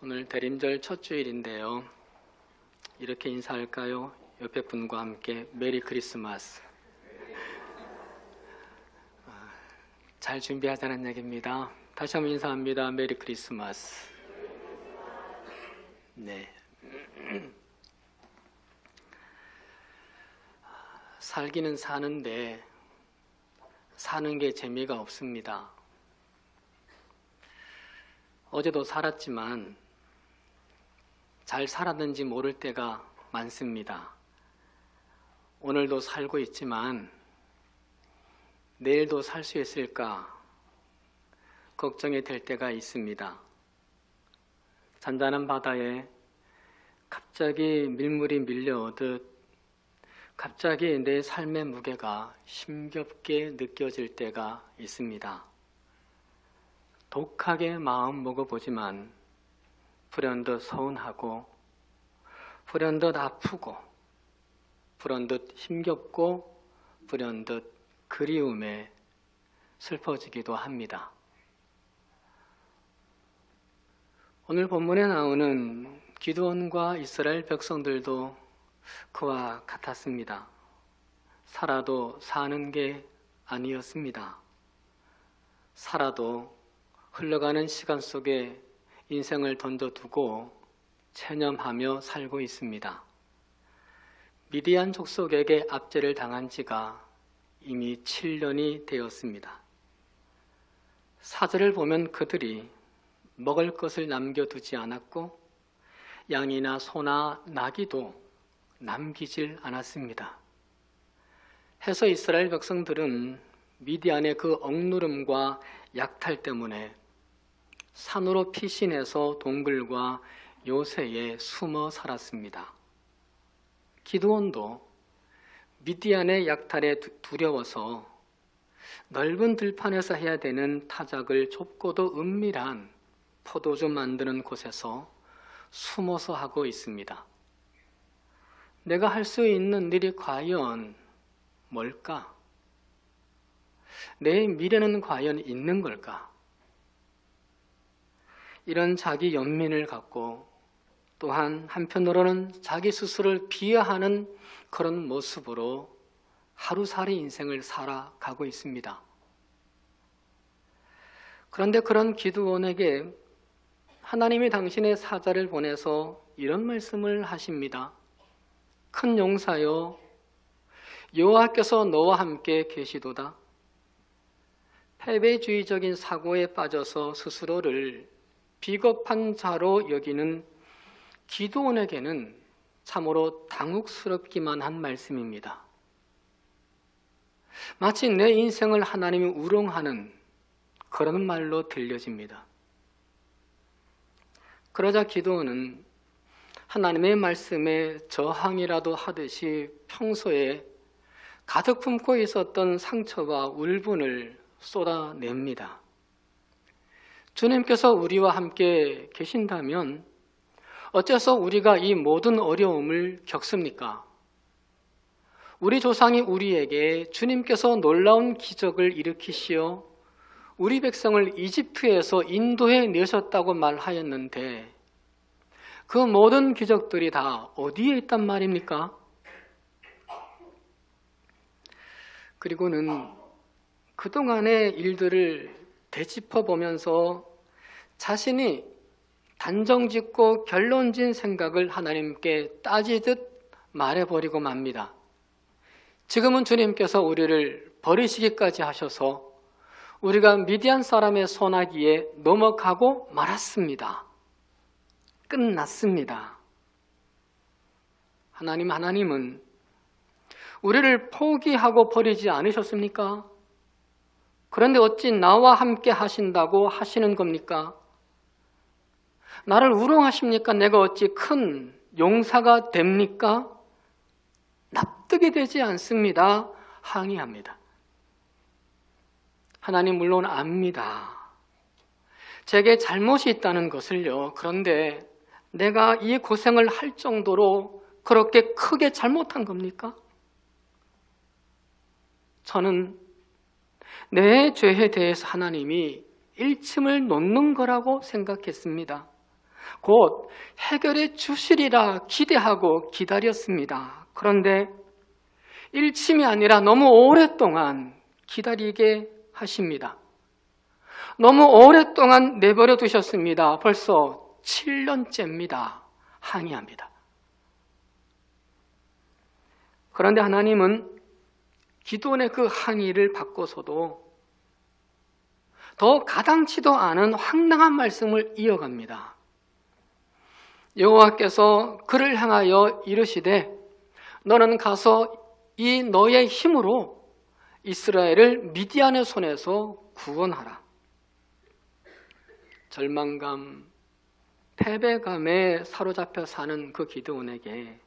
오늘 대림절 첫 주일인데요. 이렇게 인사할까요? 옆에 분과 함께 메리 크리스마스. 잘 준비하자는 얘기입니다. 다시 한번 인사합니다. 메리 크리스마스. 네. 살기는 사는데 사는 게 재미가 없습니다. 어제도 살았지만 잘 살았는지 모를 때가 많습니다. 오늘도 살고 있지만 내일도 살 수 있을까 걱정이 될 때가 있습니다. 잔잔한 바다에 갑자기 밀물이 밀려오듯 갑자기 내 삶의 무게가 힘겹게 느껴질 때가 있습니다. 독하게 마음 먹어보지만 불현듯 서운하고 불현듯 아프고 불현듯 힘겹고 불현듯 그리움에 슬퍼지기도 합니다. 오늘 본문에 나오는 기드온과 이스라엘 백성들도 그와 같았습니다. 살아도 사는 게 아니었습니다. 살아도 흘러가는 시간 속에 인생을 던져두고 체념하며 살고 있습니다. 미디안 족속에게 압제를 당한 지가 이미 7년이 되었습니다. 사절을 보면 그들이 먹을 것을 남겨두지 않았고 양이나 소나 나귀도 남기질 않았습니다. 해서 이스라엘 백성들은 미디안의 그 억누름과 약탈 때문에 산으로 피신해서 동굴과 요새에 숨어 살았습니다. 기드온도 미디안의 약탈에 두려워서 넓은 들판에서 해야 되는 타작을 좁고도 은밀한 포도주 만드는 곳에서 숨어서 하고 있습니다. 내가 할 수 있는 일이 과연 뭘까? 내 미래는 과연 있는 걸까? 이런 자기 연민을 갖고 또한 한편으로는 자기 스스로를 비하하는 그런 모습으로 하루살이 인생을 살아가고 있습니다. 그런데 그런 기드온에게 하나님이 당신의 사자를 보내서 이런 말씀을 하십니다. 큰 용사여, 여호와께서 너와 함께 계시도다. 패배주의적인 사고에 빠져서 스스로를 비겁한 자로 여기는 기드온에게는 참으로 당혹스럽기만 한 말씀입니다. 마치 내 인생을 하나님이 우롱하는 그런 말로 들려집니다. 그러자 기드온은 하나님의 말씀에 저항이라도 하듯이 평소에 가득 품고 있었던 상처와 울분을 쏟아냅니다. 주님께서 우리와 함께 계신다면 어째서 우리가 이 모든 어려움을 겪습니까? 우리 조상이 우리에게 주님께서 놀라운 기적을 일으키시어 우리 백성을 이집트에서 인도해 내셨다고 말하였는데 그 모든 기적들이 다 어디에 있단 말입니까? 그리고는 그동안의 일들을 되짚어 보면서 자신이 단정짓고 결론진 생각을 하나님께 따지듯 말해버리고 맙니다. 지금은 주님께서 우리를 버리시기까지 하셔서 우리가 미디안 사람의 손아귀에 넘어가고 말았습니다. 끝났습니다. 하나님은 우리를 포기하고 버리지 않으셨습니까? 그런데 어찌 나와 함께 하신다고 하시는 겁니까? 나를 우롱하십니까? 내가 어찌 큰 용사가 됩니까? 납득이 되지 않습니다. 항의합니다. 하나님 물론 압니다. 제게 잘못이 있다는 것을요. 그런데 내가 이 고생을 할 정도로 그렇게 크게 잘못한 겁니까? 저는 내 죄에 대해서 하나님이 일침을 놓는 거라고 생각했습니다. 곧 해결해 주시리라 기대하고 기다렸습니다. 그런데 일침이 아니라 너무 오랫동안 기다리게 하십니다. 너무 오랫동안 내버려 두셨습니다. 벌써 7년째입니다. 항의합니다. 그런데 하나님은 기도원의 그 항의를 바꿔서도 더 가당치도 않은 황당한 말씀을 이어갑니다. 여호와께서 그를 향하여 이르시되 너는 가서 이 너의 힘으로 이스라엘을 미디안의 손에서 구원하라. 절망감, 패배감에 사로잡혀 사는 그 기드온에게,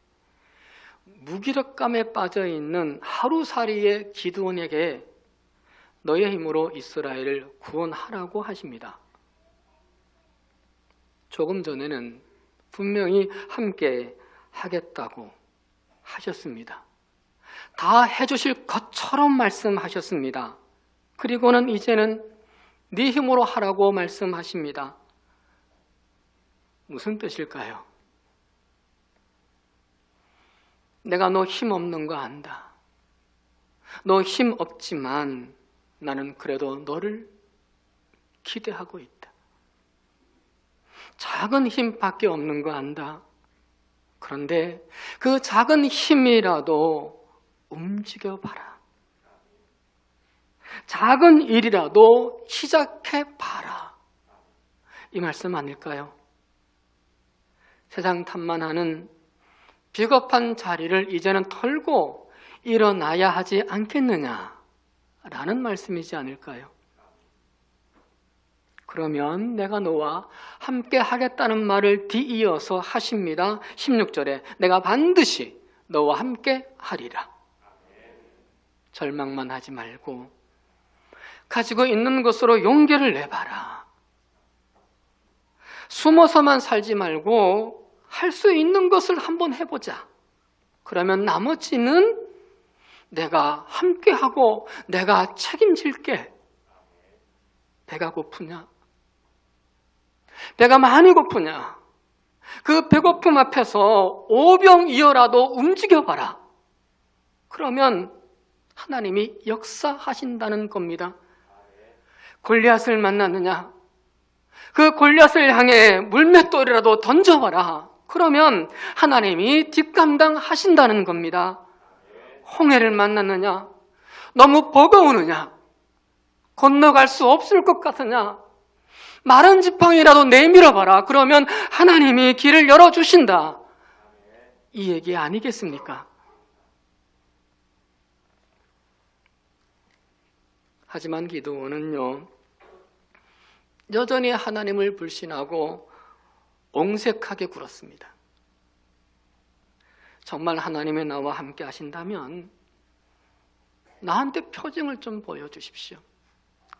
무기력감에 빠져있는 하루살이의 기드온에게 너의 힘으로 이스라엘을 구원하라고 하십니다. 조금 전에는 분명히 함께 하겠다고 하셨습니다. 다 해주실 것처럼 말씀하셨습니다. 그리고는 이제는 네 힘으로 하라고 말씀하십니다. 무슨 뜻일까요? 내가 너 힘 없는 거 안다. 너 힘 없지만 나는 그래도 너를 기대하고 있다. 작은 힘밖에 없는 거 안다. 그런데 그 작은 힘이라도 움직여봐라. 작은 일이라도 시작해봐라. 이 말씀 아닐까요? 세상 탐만하는 비겁한 자리를 이제는 털고 일어나야 하지 않겠느냐라는 말씀이지 않을까요? 그러면 내가 너와 함께 하겠다는 말을 뒤이어서 하십니다. 16절에 내가 반드시 너와 함께 하리라. 절망만 하지 말고 가지고 있는 것으로 용기를 내봐라. 숨어서만 살지 말고 할 수 있는 것을 한번 해보자. 그러면 나머지는 내가 함께하고 내가 책임질게. 배가 고프냐? 배가 많이 고프냐? 그 배고픔 앞에서 오병이어라도 움직여봐라. 그러면 하나님이 역사하신다는 겁니다. 골리앗을 만났느냐? 그 골리앗을 향해 물맷돌이라도 던져봐라. 그러면 하나님이 뒷감당하신다는 겁니다. 홍해를 만났느냐? 너무 버거우느냐? 건너갈 수 없을 것 같으냐? 마른 지팡이라도 내밀어봐라. 그러면 하나님이 길을 열어주신다. 이 얘기 아니겠습니까? 하지만 기드온은요, 여전히 하나님을 불신하고 옹색하게 굴었습니다. 정말 하나님의 나와 함께 하신다면 나한테 표징을 좀 보여주십시오.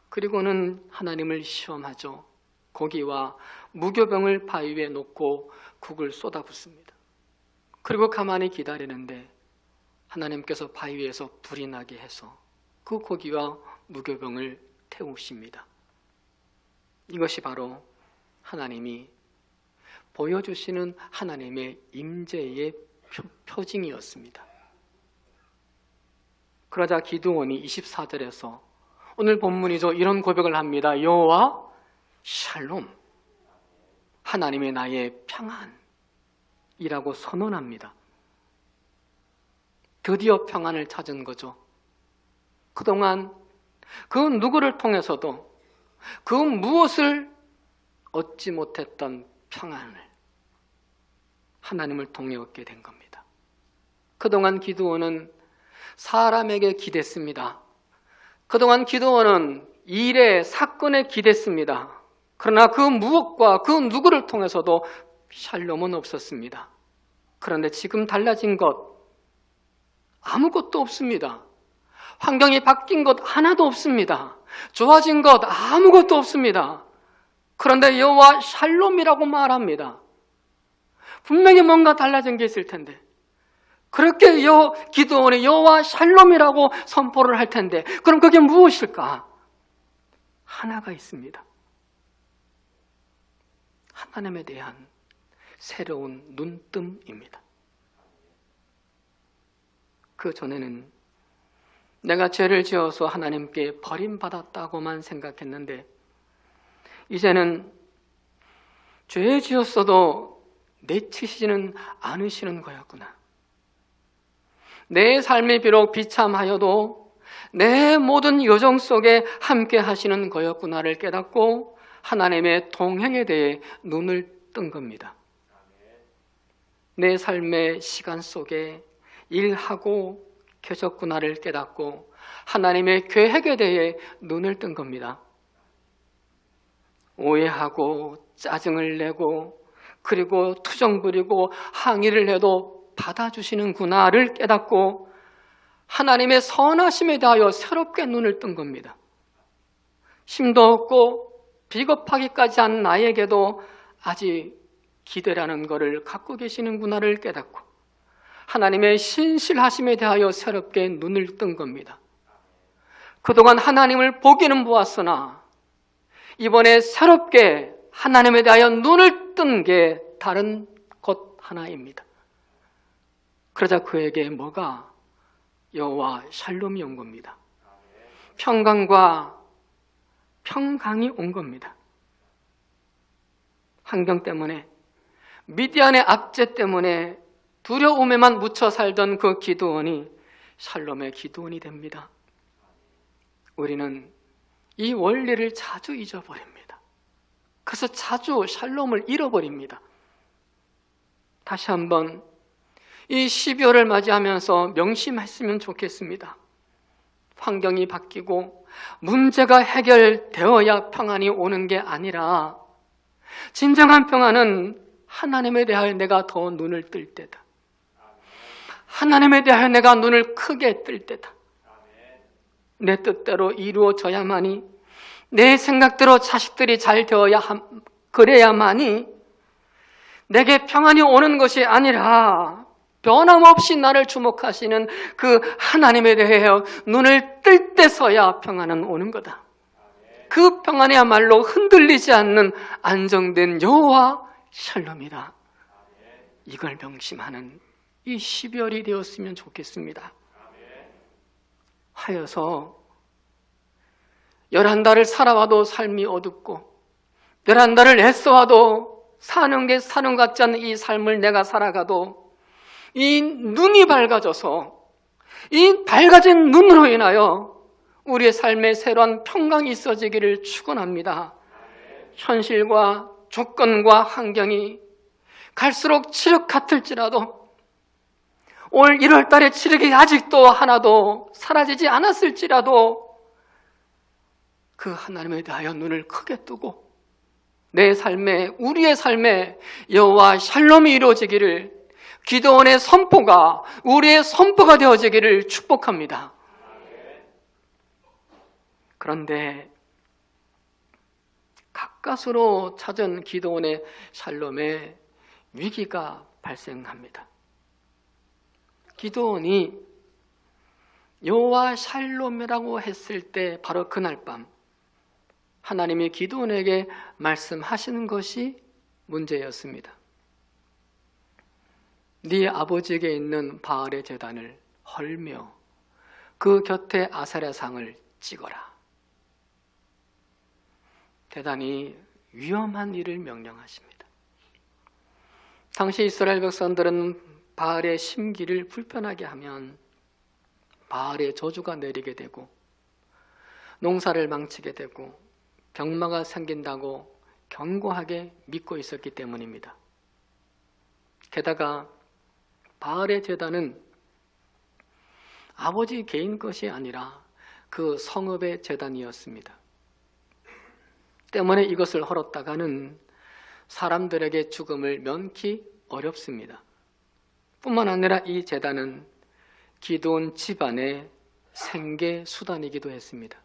그리고는 하나님을 시험하죠. 고기와 무교병을 바위 위에 놓고 국을 쏟아붓습니다. 그리고 가만히 기다리는데 하나님께서 바위 위에서 불이 나게 해서 그 고기와 무교병을 태우십니다. 이것이 바로 하나님이 보여주시는 하나님의 임재의 표징이었습니다. 그러자 기드온이 24절에서 오늘 본문이죠. 이런 고백을 합니다. 여호와 샬롬, 하나님의 나의 평안이라고 선언합니다. 드디어 평안을 찾은 거죠. 그동안 그 누구를 통해서도 그 무엇을 얻지 못했던 평안을 하나님을 통해 얻게 된 겁니다. 그동안 기드온은 사람에게 기댔습니다. 그동안 기드온은 일에, 사건에 기댔습니다. 그러나 그 무엇과 그 누구를 통해서도 샬롬은 없었습니다. 그런데 지금 달라진 것 아무것도 없습니다. 환경이 바뀐 것 하나도 없습니다. 좋아진 것 아무것도 없습니다. 그런데 여호와 샬롬이라고 말합니다. 분명히 뭔가 달라진 게 있을 텐데, 그렇게 기드온이 여호와 샬롬이라고 선포를 할 텐데, 그럼 그게 무엇일까? 하나가 있습니다. 하나님에 대한 새로운 눈뜸입니다. 그 전에는 내가 죄를 지어서 하나님께 버림받았다고만 생각했는데 이제는 죄 지었어도 내치시지는 않으시는 거였구나. 내 삶이 비록 비참하여도 내 모든 여정 속에 함께 하시는 거였구나를 깨닫고 하나님의 동행에 대해 눈을 뜬 겁니다. 내 삶의 시간 속에 일하고 계셨구나를 깨닫고 하나님의 계획에 대해 눈을 뜬 겁니다. 오해하고 짜증을 내고 그리고 투정 부리고 항의를 해도 받아주시는구나를 깨닫고 하나님의 선하심에 대하여 새롭게 눈을 뜬 겁니다. 힘도 없고 비겁하기까지 한 나에게도 아직 기대라는 것을 갖고 계시는구나를 깨닫고 하나님의 신실하심에 대하여 새롭게 눈을 뜬 겁니다. 그동안 하나님을 보기는 보았으나 이번에 새롭게 하나님에 대하여 눈을 뜬 게 다른 것 하나입니다. 그러자 그에게 뭐가 여호와 샬롬이 온 겁니다. 평강과 평강이 온 겁니다. 환경 때문에 미디안의 압제 때문에 두려움에만 묻혀 살던 그 기드온이 샬롬의 기드온이 됩니다. 우리는 이 원리를 자주 잊어버립니다. 그래서 자주 샬롬을 잃어버립니다. 다시 한번 이 12월을 맞이하면서 명심했으면 좋겠습니다. 환경이 바뀌고 문제가 해결되어야 평안이 오는 게 아니라 진정한 평안은 하나님에 대하여 내가 더 눈을 뜰 때다. 하나님에 대하여 내가 눈을 크게 뜰 때다. 내 뜻대로 이루어져야만이, 내 생각대로 자식들이 잘 되어야 그래야만이 내게 평안이 오는 것이 아니라 변함없이 나를 주목하시는 그 하나님에 대하여 눈을 뜰 때서야 평안은 오는 거다. 그 평안이야말로 흔들리지 않는 안정된 여호와 샬롬이다. 이걸 명심하는 이 12월이 되었으면 좋겠습니다. 하여서 11달을 살아와도 삶이 어둡고 11달을 애써와도 사는 게 사는 것 같지 않은 이 삶을 내가 살아가도 이 눈이 밝아져서 이 밝아진 눈으로 인하여 우리의 삶에 새로운 평강이 있어지기를 축원합니다. 현실과 조건과 환경이 갈수록 칠흑 같을지라도 올 1월 달에 칠흑이 아직도 하나도 사라지지 않았을지라도 그 하나님에 대하여 눈을 크게 뜨고 내 삶에, 우리의 삶에 여호와 샬롬이 이루어지기를, 기드온의 선포가 우리의 선포가 되어지기를 축복합니다. 그런데 가까스로 찾은 기드온의 샬롬에 위기가 발생합니다. 기드온이 여호와 샬롬이라고 했을 때 바로 그날 밤 하나님이 기드온에게 말씀하시는 것이 문제였습니다. 네 아버지에게 있는 바알의 제단을 헐며 그 곁에 아세라상을 찍어라. 대단히 위험한 일을 명령하십니다. 당시 이스라엘 백성들은 바알의 심기를 불편하게 하면 바알의 저주가 내리게 되고 농사를 망치게 되고 병마가 생긴다고 견고하게 믿고 있었기 때문입니다. 게다가 바알의 제단은 아버지 개인 것이 아니라 그 성읍의 제단이었습니다. 때문에 이것을 헐었다가는 사람들에게 죽음을 면키 어렵습니다. 뿐만 아니라 이 제단은 기드온 집안의 생계 수단이기도 했습니다.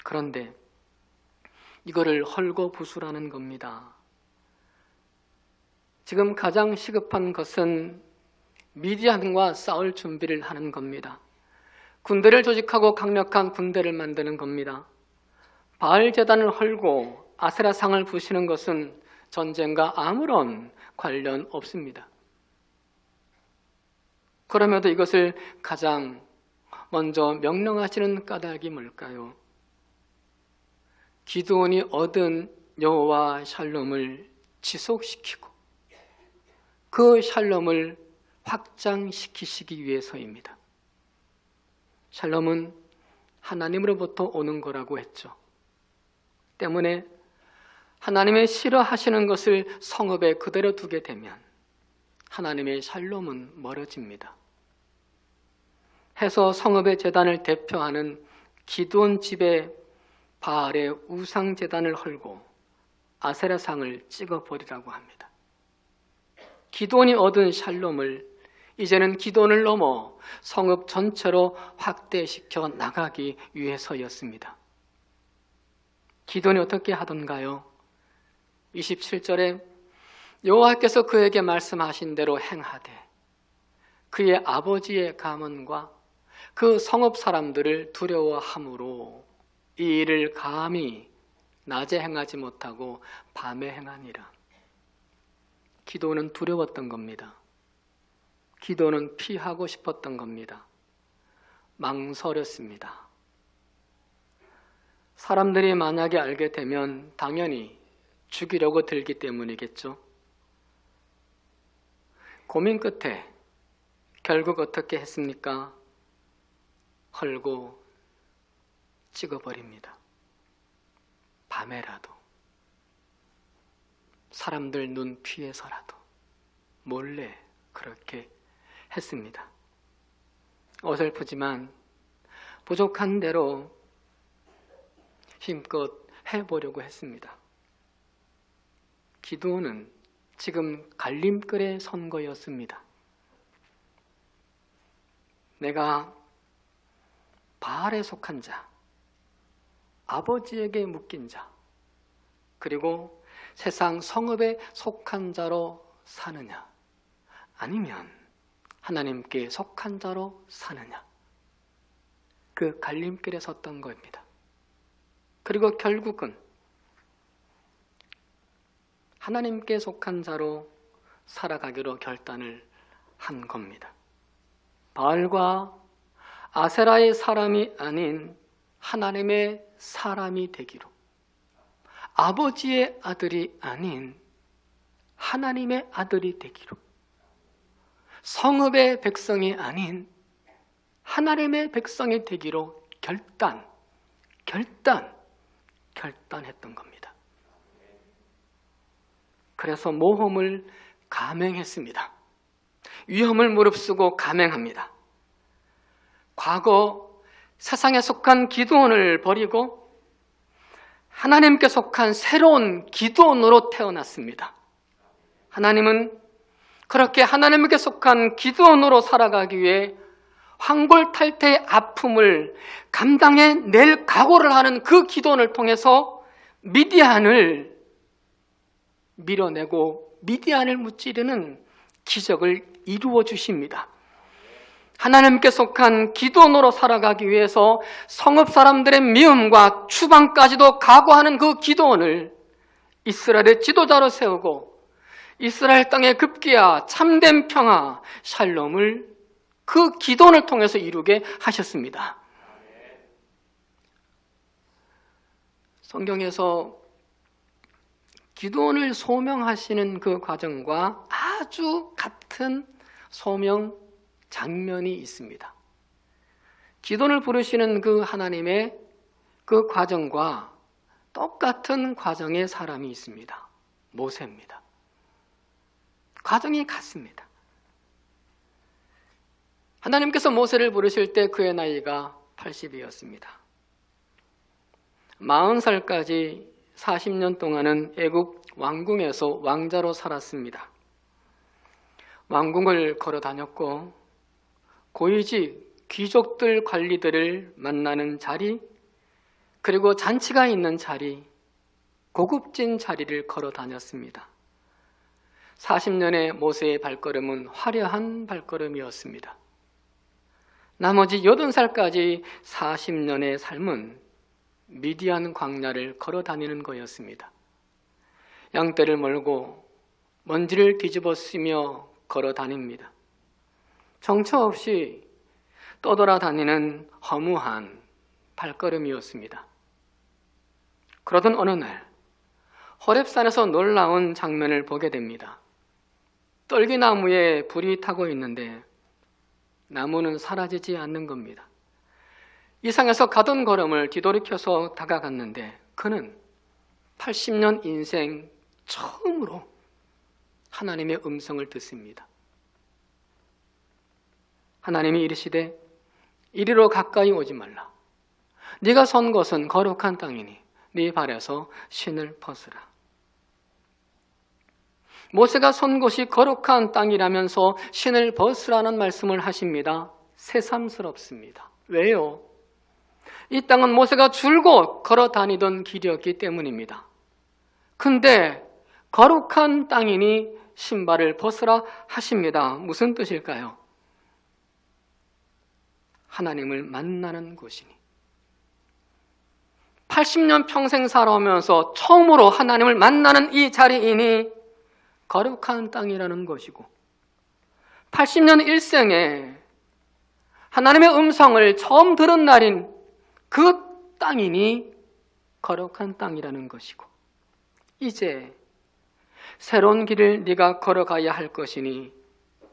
그런데 이거를 헐고부수라는 겁니다. 지금 가장 시급한 것은 미디안과 싸울 준비를 하는 겁니다. 군대를 조직하고 강력한 군대를 만드는 겁니다. 바알 제단을 헐고 아세라상을 부시는 것은 전쟁과 아무런 관련 없습니다. 그럼에도 이것을 가장 먼저 명령하시는 까닭이 뭘까요? 기드온이 얻은 여호와 샬롬을 지속시키고 그 샬롬을 확장시키시기 위해서입니다. 샬롬은 하나님으로부터 오는 거라고 했죠. 때문에 하나님의 싫어하시는 것을 성읍에 그대로 두게 되면 하나님의 샬롬은 멀어집니다. 해서 성읍의 제단을 대표하는 기드온 집에 바알의 우상 제단을 헐고 아세라상을 찍어버리라고 합니다. 기드온이 얻은 샬롬을 이제는 기드온을 넘어 성읍 전체로 확대시켜 나가기 위해서였습니다. 기드온이 어떻게 하던가요? 27절에 여호와께서 그에게 말씀하신 대로 행하되 그의 아버지의 가문과 그 성읍 사람들을 두려워함으로 이 일을 감히 낮에 행하지 못하고 밤에 행하니라. 기드온은 두려웠던 겁니다. 기드온은 피하고 싶었던 겁니다. 망설였습니다. 사람들이 만약에 알게 되면 당연히 죽이려고 들기 때문이겠죠. 고민 끝에 결국 어떻게 했습니까? 헐고 찍어버립니다. 밤에라도 사람들 눈 피해서라도 몰래 그렇게 했습니다. 어설프지만 부족한 대로 힘껏 해보려고 했습니다. 기드온은 지금 갈림길에 선 거였습니다. 내가 바알에 속한 자, 아버지에게 묶인 자, 그리고 세상 성읍에 속한 자로 사느냐, 아니면 하나님께 속한 자로 사느냐, 그 갈림길에 섰던 겁니다. 그리고 결국은 하나님께 속한 자로 살아가기로 결단을 한 겁니다. 바알과 아세라의 사람이 아닌 하나님의 사람이 되기로, 아버지의 아들이 아닌 하나님의 아들이 되기로, 성읍의 백성이 아닌 하나님의 백성이 되기로 결단했던 겁니다. 그래서 모험을 감행했습니다. 위험을 무릅쓰고 감행합니다. 과거 세상에 속한 기드온을 버리고 하나님께 속한 새로운 기드온으로 태어났습니다. 하나님은 그렇게 하나님께 속한 기드온으로 살아가기 위해 황골탈퇴의 아픔을 감당해낼 각오를 하는 그 기드온을 통해서 미디안을 밀어내고 미디안을 무찌르는 기적을 이루어 주십니다. 하나님께 속한 기드온으로 살아가기 위해서 성읍 사람들의 미움과 추방까지도 각오하는 그 기드온을 이스라엘의 지도자로 세우고 이스라엘 땅의 급기야 참된 평화 샬롬을 그 기도를 통해서 이루게 하셨습니다. 성경에서 기도원을 소명하시는 그 과정과 아주 같은 소명 장면이 있습니다. 기도원을 부르시는 그 하나님의 그 과정과 똑같은 과정의 사람이 있습니다. 모세입니다. 과정이 같습니다. 하나님께서 모세를 부르실 때 그의 나이가 80이었습니다. 40살까지 40년 동안은 애굽 왕궁에서 왕자로 살았습니다. 왕궁을 걸어 다녔고 고위직 귀족들 관리들을 만나는 자리, 그리고 잔치가 있는 자리, 고급진 자리를 걸어 다녔습니다. 40년의 모세의 발걸음은 화려한 발걸음이었습니다. 나머지 80살까지 40년의 삶은 미디안 광야를 걸어 다니는 거였습니다. 양떼를 몰고 먼지를 뒤집어 쓰며 걸어 다닙니다. 정처 없이 떠돌아다니는 허무한 발걸음이었습니다. 그러던 어느 날 호렙산에서 놀라운 장면을 보게 됩니다. 떨기나무에 불이 타고 있는데 나무는 사라지지 않는 겁니다. 이상해서 가던 걸음을 뒤돌이켜서 다가갔는데 그는 80년 인생 처음으로 하나님의 음성을 듣습니다. 하나님이 이르시되 이리로 가까이 오지 말라. 네가 선 곳은 거룩한 땅이니 네 발에서 신을 벗으라. 모세가 선 곳이 거룩한 땅이라면서 신을 벗으라는 말씀을 하십니다. 새삼스럽습니다. 왜요? 이 땅은 모세가 줄곧 걸어 다니던 길이었기 때문입니다. 근데 거룩한 땅이니 신발을 벗으라 하십니다. 무슨 뜻일까요? 하나님을 만나는 곳이니. 80년 평생 살아오면서 처음으로 하나님을 만나는 이 자리이니 거룩한 땅이라는 것이고, 80년 일생에 하나님의 음성을 처음 들은 날인 그 땅이니 거룩한 땅이라는 것이고, 이제 새로운 길을 네가 걸어가야 할 것이니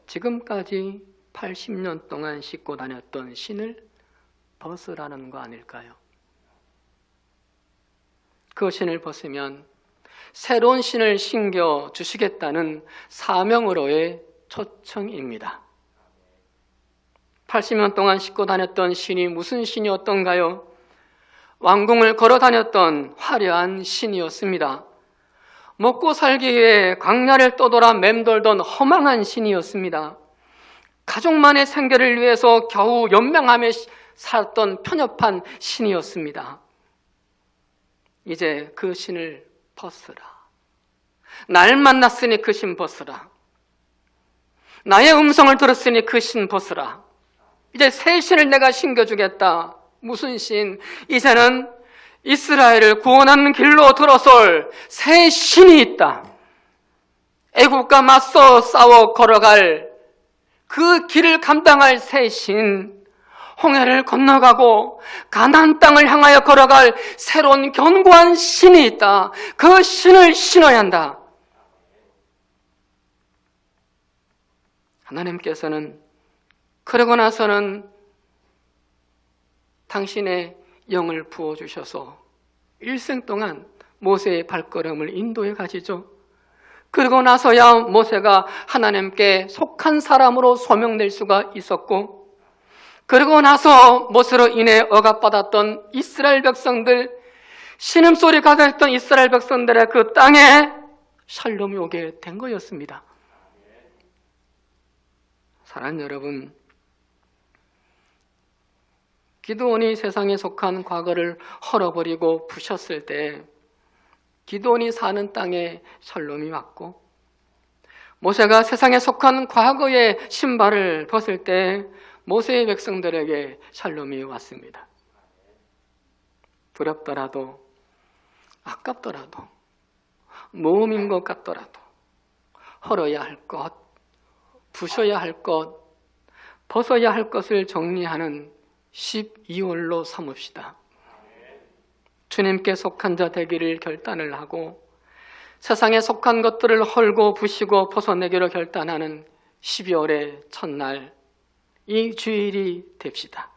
지금까지 80년 동안 싣고 다녔던 신을 벗으라는 거 아닐까요? 그 신을 벗으면 새로운 신을 신겨 주시겠다는 사명으로의 초청입니다. 80년 동안 싣고 다녔던 신이 무슨 신이었던가요? 왕궁을 걸어 다녔던 화려한 신이었습니다. 먹고 살기 위해 광야를 떠돌아 맴돌던 허망한 신이었습니다. 가족만의 생계를 위해서 겨우 연명하며 살았던 편협한 신이었습니다. 이제 그 신을 벗으라. 날 만났으니 그 신 벗으라. 나의 음성을 들었으니 그 신 벗으라. 이제 새 신을 내가 신겨주겠다. 무슨 신? 이제는 이스라엘을 구원하는 길로 들어설 새 신이 있다. 애국과 맞서 싸워 걸어갈 그 길을 감당할 새 신, 홍해를 건너가고 가나안 땅을 향하여 걸어갈 새로운 견고한 신이 있다. 그 신을 신어야 한다. 하나님께서는 그러고 나서는 당신의 영을 부어주셔서 일생 동안 모세의 발걸음을 인도해 가시죠. 그러고 나서야 모세가 하나님께 속한 사람으로 소명될 수가 있었고, 그러고 나서 모세로 인해 억압받았던 이스라엘 백성들, 신음소리 가득했던 이스라엘 백성들의 그 땅에 샬롬이 오게 된 거였습니다. 사랑하는 여러분, 기드온이 세상에 속한 과거를 헐어버리고 부셨을 때 기드온이 사는 땅에 샬롬이 왔고, 모세가 세상에 속한 과거의 신발을 벗을 때 모세의 백성들에게 샬롬이 왔습니다. 두렵더라도, 아깝더라도, 모험인 것 같더라도 헐어야 할 것, 부셔야 할 것, 벗어야 할 것을 정리하는 12월로 삼읍시다. 주님께 속한 자 되기를 결단을 하고 세상에 속한 것들을 헐고 부시고 벗어내기로 결단하는 12월의 첫날, 이 주일이 됩시다.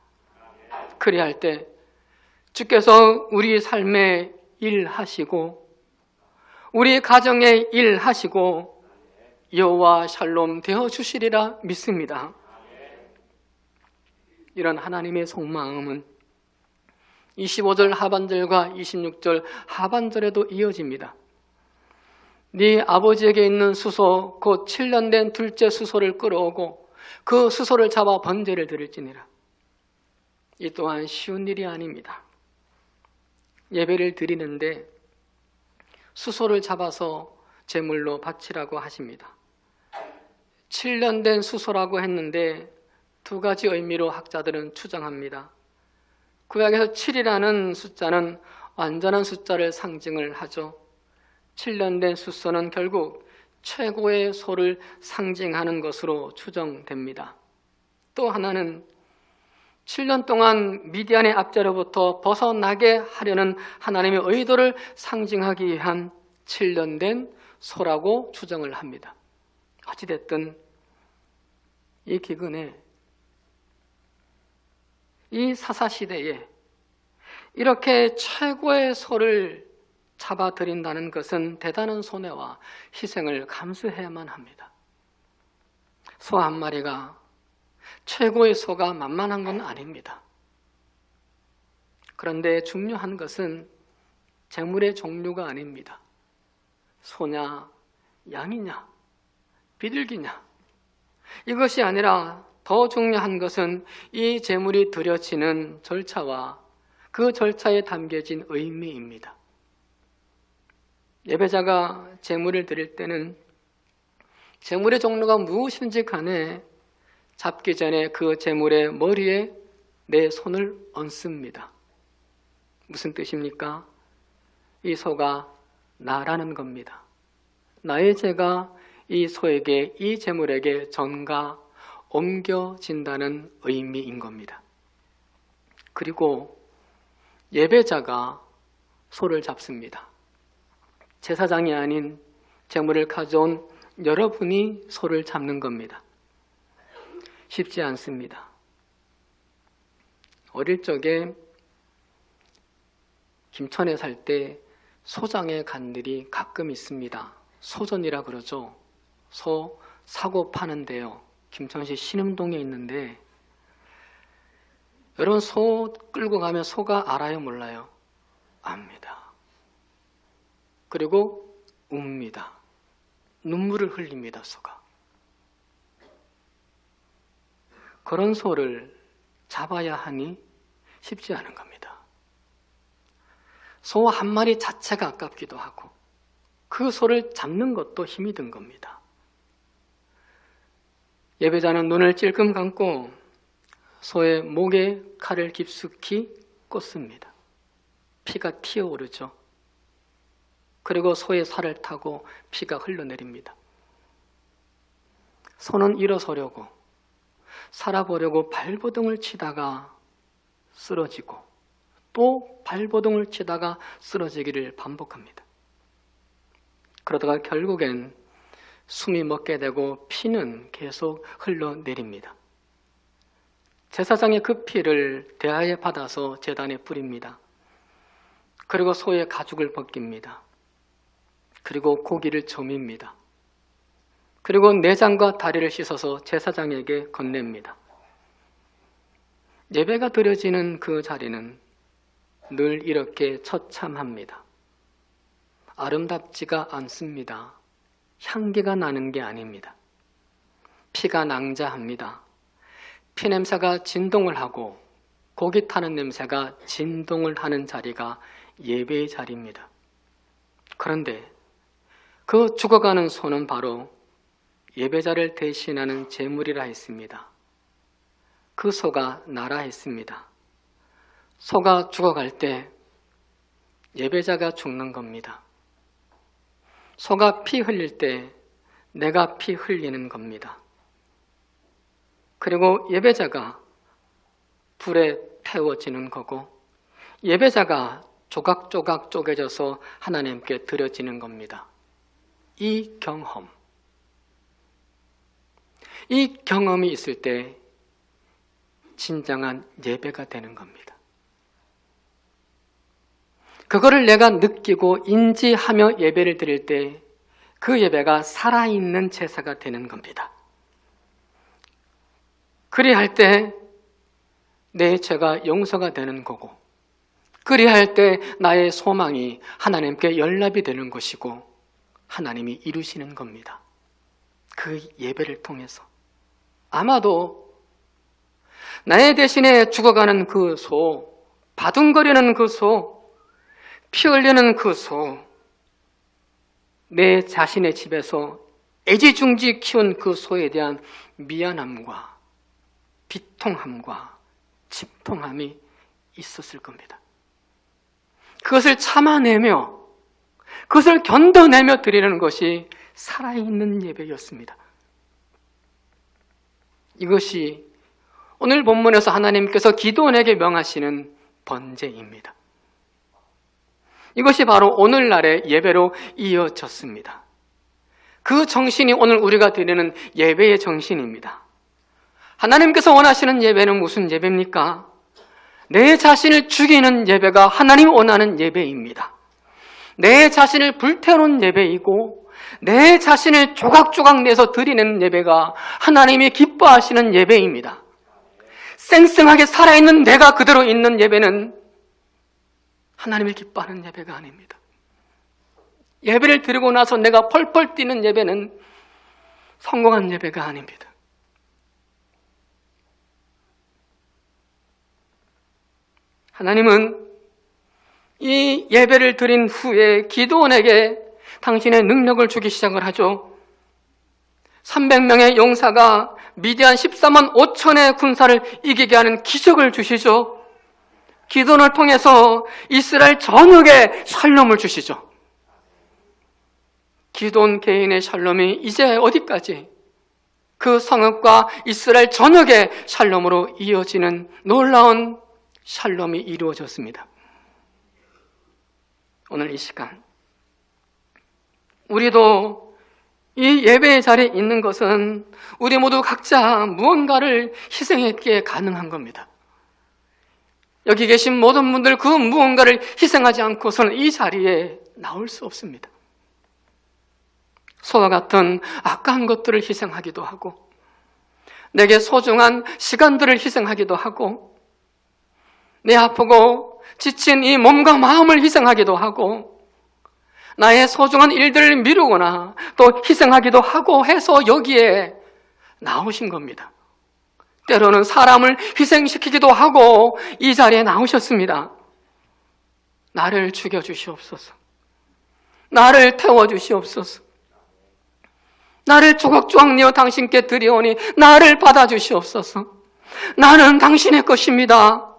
그리할 때 주께서 우리 삶에 일하시고 우리 가정에 일하시고 여호와 샬롬 되어 주시리라 믿습니다. 이런 하나님의 속마음은 25절 하반절과 26절 하반절에도 이어집니다. 네 아버지에게 있는 수소 곧 7년 된 둘째 수소를 끌어오고 그 수소를 잡아 번제를 드릴지니라. 이 또한 쉬운 일이 아닙니다. 예배를 드리는데 수소를 잡아서 제물로 바치라고 하십니다. 7년 된 수소라고 했는데 두 가지 의미로 학자들은 추정합니다. 구약에서 7이라는 숫자는 완전한 숫자를 상징을 하죠. 7년 된 숫소는 결국 최고의 소를 상징하는 것으로 추정됩니다. 또 하나는 7년 동안 미디안의 압제로부터 벗어나게 하려는 하나님의 의도를 상징하기 위한 7년 된 소라고 추정을 합니다. 어찌됐든 이 기근에, 이 사사시대에 이렇게 최고의 소를 잡아들인다는 것은 대단한 손해와 희생을 감수해야만 합니다. 소 한 마리가, 최고의 소가 만만한 건 아닙니다. 그런데 중요한 것은 제물의 종류가 아닙니다. 소냐, 양이냐, 비둘기냐, 이것이 아니라 더 중요한 것은 이 제물이 드려지는 절차와 그 절차에 담겨진 의미입니다. 예배자가 제물을 드릴 때는 제물의 종류가 무엇이든지 간에 잡기 전에 그 제물의 머리에 내 손을 얹습니다. 무슨 뜻입니까? 이 소가 나라는 겁니다. 나의 죄가 이 소에게, 이 제물에게 전가 옮겨진다는 의미인 겁니다. 그리고 예배자가 소를 잡습니다. 제사장이 아닌 제물을 가져온 여러분이 소를 잡는 겁니다. 쉽지 않습니다. 어릴 적에 김천에 살 때 소장에 간 일이 가끔 있습니다. 소전이라 그러죠. 소 사고 파는데요. 김천시 신음동에 있는데, 여러분 소 끌고 가면 소가 알아요, 몰라요? 압니다. 그리고 웁니다. 눈물을 흘립니다, 소가. 그런 소를 잡아야 하니 쉽지 않은 겁니다. 소 한 마리 자체가 아깝기도 하고 그 소를 잡는 것도 힘이 든 겁니다. 예배자는 눈을 찔끔 감고 소의 목에 칼을 깊숙이 꽂습니다. 피가 튀어오르죠. 그리고 소의 살을 타고 피가 흘러내립니다. 소는 일어서려고, 살아보려고 발버둥을 치다가 쓰러지고 또 발버둥을 치다가 쓰러지기를 반복합니다. 그러다가 결국엔 숨이 멎게 되고 피는 계속 흘러내립니다. 제사장이 그 피를 대하에 받아서 제단에 뿌립니다. 그리고 소의 가죽을 벗깁니다. 그리고 고기를 점입니다. 그리고 내장과 다리를 씻어서 제사장에게 건넵니다. 예배가 드려지는 그 자리는 늘 이렇게 처참합니다. 아름답지가 않습니다. 향기가 나는 게 아닙니다. 피가 낭자합니다. 피 냄새가 진동을 하고 고기 타는 냄새가 진동을 하는 자리가 예배의 자리입니다. 그런데 그 죽어가는 소는 바로 예배자를 대신하는 제물이라 했습니다. 그 소가 나라 했습니다. 소가 죽어갈 때 예배자가 죽는 겁니다. 소가 피 흘릴 때 내가 피 흘리는 겁니다. 그리고 예배자가 불에 태워지는 거고 예배자가 조각조각 쪼개져서 하나님께 드려지는 겁니다. 이 경험이 있을 때 진정한 예배가 되는 겁니다. 그거를 내가 느끼고 인지하며 예배를 드릴 때 그 예배가 살아있는 제사가 되는 겁니다. 그리할 때 내 죄가 용서가 되는 거고, 그리할 때 나의 소망이 하나님께 연락이 되는 것이고 하나님이 이루시는 겁니다. 그 예배를 통해서 아마도 나의 대신에 죽어가는 그 소, 바둥거리는 그 소, 피 흘리는 그 소, 내 자신의 집에서 애지중지 키운 그 소에 대한 미안함과 비통함과 침통함이 있었을 겁니다. 그것을 참아내며 그것을 견뎌내며 드리는 것이 살아있는 예배였습니다. 이것이 오늘 본문에서 하나님께서 기드온에게 명하시는 번제입니다. 이것이 바로 오늘날의 예배로 이어졌습니다. 그 정신이 오늘 우리가 드리는 예배의 정신입니다. 하나님께서 원하시는 예배는 무슨 예배입니까? 내 자신을 죽이는 예배가 하나님 원하는 예배입니다. 내 자신을 불태우는 예배이고 내 자신을 조각조각 내서 드리는 예배가 하나님이 기뻐하시는 예배입니다. 쌩쌩하게 살아있는 내가 그대로 있는 예배는 하나님이 기뻐하는 예배가 아닙니다. 예배를 드리고 나서 내가 펄펄 뛰는 예배는 성공한 예배가 아닙니다. 하나님은 이 예배를 드린 후에 기드온에게 당신의 능력을 주기 시작을 하죠. 300명의 용사가 미디안 14만 5천의 군사를 이기게 하는 기적을 주시죠. 기드온을 통해서 이스라엘 전역에 샬롬을 주시죠. 기드온 개인의 샬롬이 이제 어디까지? 그 성읍과 이스라엘 전역의 샬롬으로 이어지는 놀라운 샬롬이 이루어졌습니다. 오늘 이 시간 우리도 이 예배의 자리에 있는 것은 우리 모두 각자 무언가를 희생했기에 가능한 겁니다. 여기 계신 모든 분들 그 무언가를 희생하지 않고서는 이 자리에 나올 수 없습니다. 소와 같은 아까운 것들을 희생하기도 하고 내게 소중한 시간들을 희생하기도 하고 내 아프고 지친 이 몸과 마음을 희생하기도 하고 나의 소중한 일들을 미루거나 또 희생하기도 하고 해서 여기에 나오신 겁니다. 때로는 사람을 희생시키기도 하고 이 자리에 나오셨습니다. 나를 죽여주시옵소서. 나를 태워주시옵소서. 나를 조각조각 내어 당신께 드리오니 나를 받아주시옵소서. 나는 당신의 것입니다.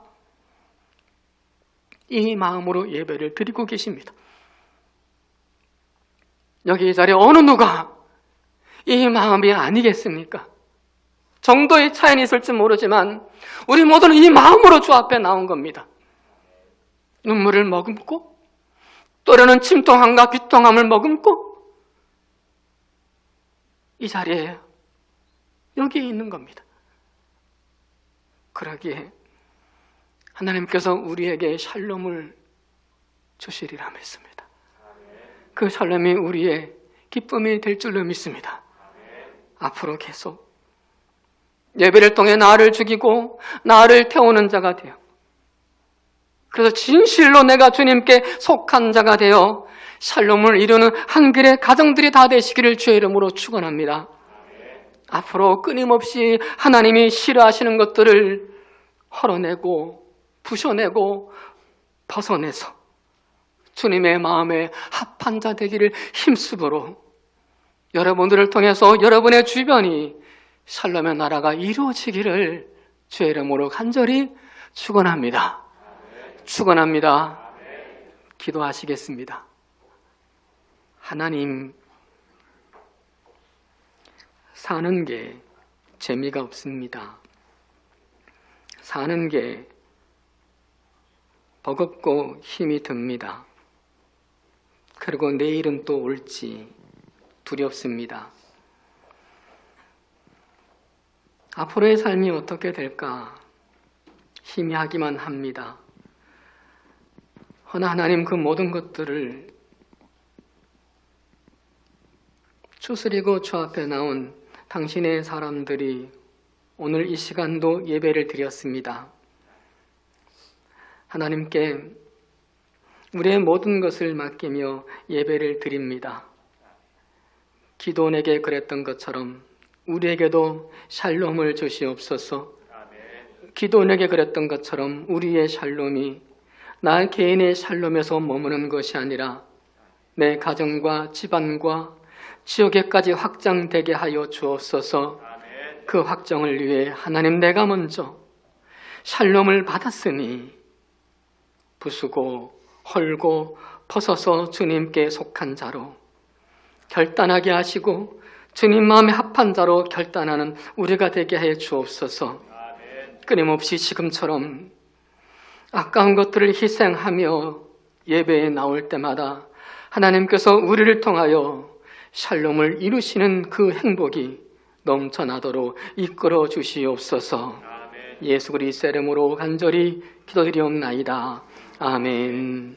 이 마음으로 예배를 드리고 계십니다. 여기 이 자리에 어느 누가 이 마음이 아니겠습니까? 정도의 차이는 있을지 모르지만 우리 모두는 이 마음으로 주 앞에 나온 겁니다. 눈물을 머금고 또래는 침통함과 비통함을 머금고 이 자리에 여기 있는 겁니다. 그러기에 하나님께서 우리에게 샬롬을 주시리라 믿습니다. 그 샬롬이 우리의 기쁨이 될 줄로 믿습니다. 앞으로 계속 예배를 통해 나를 죽이고 나를 태우는 자가 되어 그래서 진실로 내가 주님께 속한 자가 되어 샬롬을 이루는 한글의 가정들이 다 되시기를 주의 이름으로 축원합니다. 앞으로 끊임없이 하나님이 싫어하시는 것들을 헐어내고 부셔내고 벗어내서 주님의 마음에 합한 자 되기를 힘쓰도록 여러분들을 통해서 여러분의 주변이 샬롬의 나라가 이루어지기를 주의 이름으로 간절히 축원합니다. 축원합니다. 기도하시겠습니다. 하나님, 사는 게 재미가 없습니다. 사는 게 버겁고 힘이 듭니다. 그리고 내일은 또 올지 두렵습니다. 앞으로의 삶이 어떻게 될까 희미하기만 합니다. 허나 하나님 그 모든 것들을 추스리고 주 앞에 나온 당신의 사람들이 오늘 이 시간도 예배를 드렸습니다. 하나님께 우리의 모든 것을 맡기며 예배를 드립니다. 기드온에게 그랬던 것처럼 우리에게도 샬롬을 주시옵소서. 기드온에게 그랬던 것처럼 우리의 샬롬이 나 개인의 샬롬에서 머무는 것이 아니라 내 가정과 집안과 지역에까지 확장되게 하여 주옵소서. 그 확정을 위해 하나님 내가 먼저 샬롬을 받았으니 부수고 헐고 벗어서 주님께 속한 자로 결단하게 하시고 주님 마음에 합한 자로 결단하는 우리가 되게 해 주옵소서. 끊임없이 지금처럼 아까운 것들을 희생하며 예배에 나올 때마다 하나님께서 우리를 통하여 샬롬을 이루시는 그 행복이 넘쳐나도록 이끌어 주시옵소서. 예수 그리스도의 이름으로 간절히 기도드리옵나이다. 아멘.